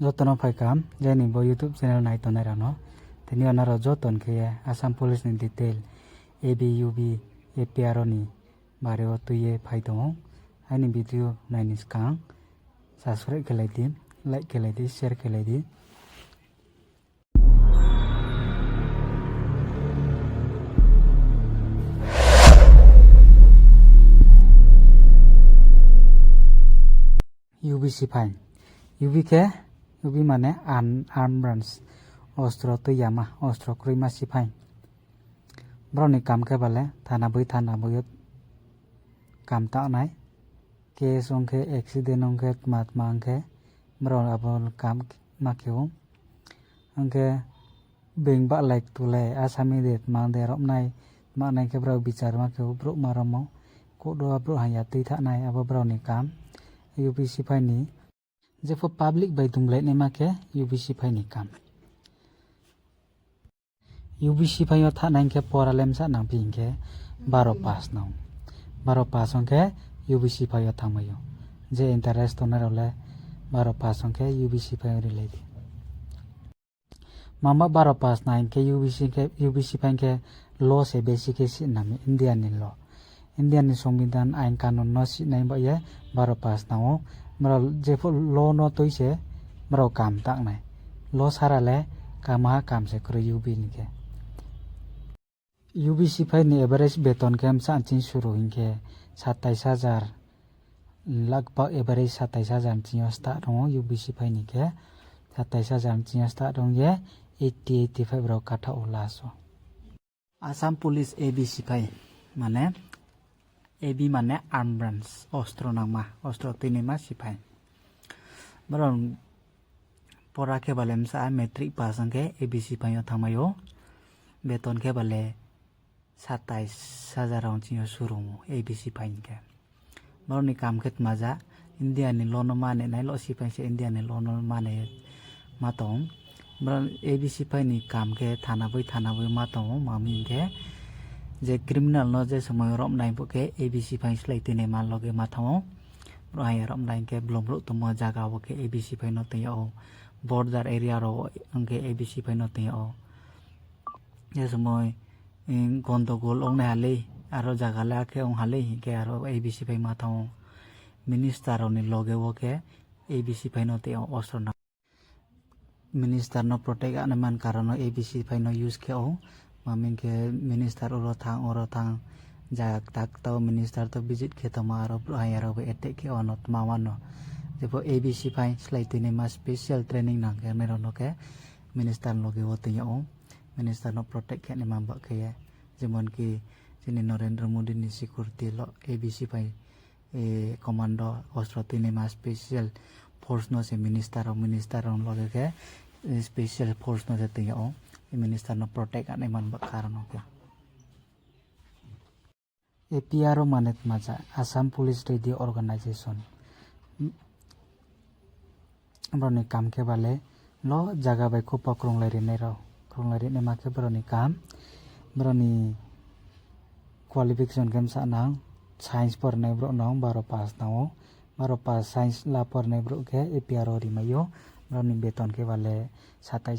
Jotono paikam jeni bo YouTube channel nai tonai rano tini onaro joton ke Assam Police ni detail ABUB APR ni bare o tuye phaidong ani video naini skang subscribe kelai di like kelai di share kelai di UBC fine UB মানে arm branch ostro to yama ostro krima sipai broni kam ke bale thana boi kam ta nai ke songke accident ongke mat mangke bron abol kam makeu ongke beng ba like tule asami det mang de rop nai ma nai ke bro bichar makeu bro maromo ko do bro haya tei tha nai abo broni kam UB sipai ni jefo public by dumlai ne make UBC phai ni kam UBC phai o tha nang ke poralem sa nang pingke 12 pass nang 12 pass ongke UBC phai o thamayo je interest onar ole 12 pass ongke UBC phai rile di mama 12 pass nang ke UBC phai ke law se basic ke si nami Indian ni law Indian ni সংবিধান আইন কানুন no si nai ba ye 12 pass nao mro jefo law no toise mro kam tak nai law sarale kama kam se kro UB ni ke UBC phai ni average beton kem sa chin shuru hinke 27000 लगभग average 27000 chin start ro UBC phai ni ke 27000 chin start ro ye 80-85 ro katha ulaso Assam Police ABC phai mane AB mane arm branch ostro nangma ostro tinima sipai bron pora ke balem sa metric pass angke ABC payo thamayo beton ke bale 27000 rong chiyo surumu ABC pain ke bron ni kam khet maja India ni lono mane nai lo sipai se India ni lono mane matong bron ABC pain ni kam ke thana boi matong mami ke je criminal no je samay rom nai boke ABC phai slai tine man loge mathao rohai rom nai ke blomro to mo jaga boke ABC phai no te o border area ro angke ABC phai no te o je samay gondogol ong na hale aro jaga la ke ong hale ke aro ABC phai mathao minister ni loge boke ABC phai no te o osro na minister no protect ane man karono ABC phai no use ke o mamin ke minister oro thang jak tak to minister to visit ke tomaro ayaro be etek ke onot mawano jepo ABC phai slai tine ma special training nang ke merono ke minister loge wote o minister no protect ke ne mamba ke jemon ki jini Narendra Modi ni security lo ABC phai commando ostro tine ma special force no se minister on loge ke special force no te o minister no protect ane man bakaran oke APR manet maja Assam Police Radio Organization broni kam ke bale lo jaga bai ko pakrong lai ne ma ke broni kam broni qualification kem sa nang science por ne bro nang 12 pass nao 12 pass science la por ne bro ke APR ri mayo broni beton ke bale satai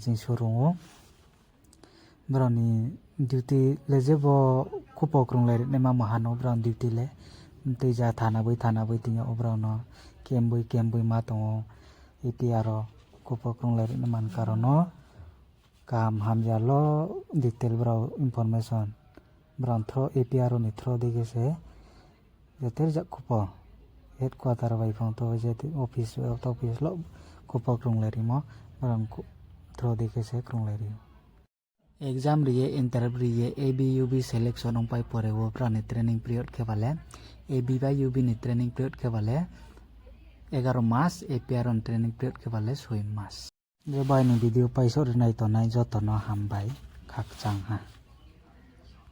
jin surungo broni duty lejebo kupokrong lai ne ma mahano bron duty le teja thana boi tinya obrono kemboi ma to APR kupokrong lai ne man karono kam hamjalo detail bro information bron thro APR ni thro dege se jeter jak kupo headquarter bai phang to je office lo kupokrong lai mo bron thro dege se krong lai exam riye interview riye ABUB selection ong pai pore wo prane training period ke bale AB by UB ni training period ke bale 11 mas APR on training period ke bale 6 mas je bai ni video paisor nai to nai joto no ham bai khak chang ha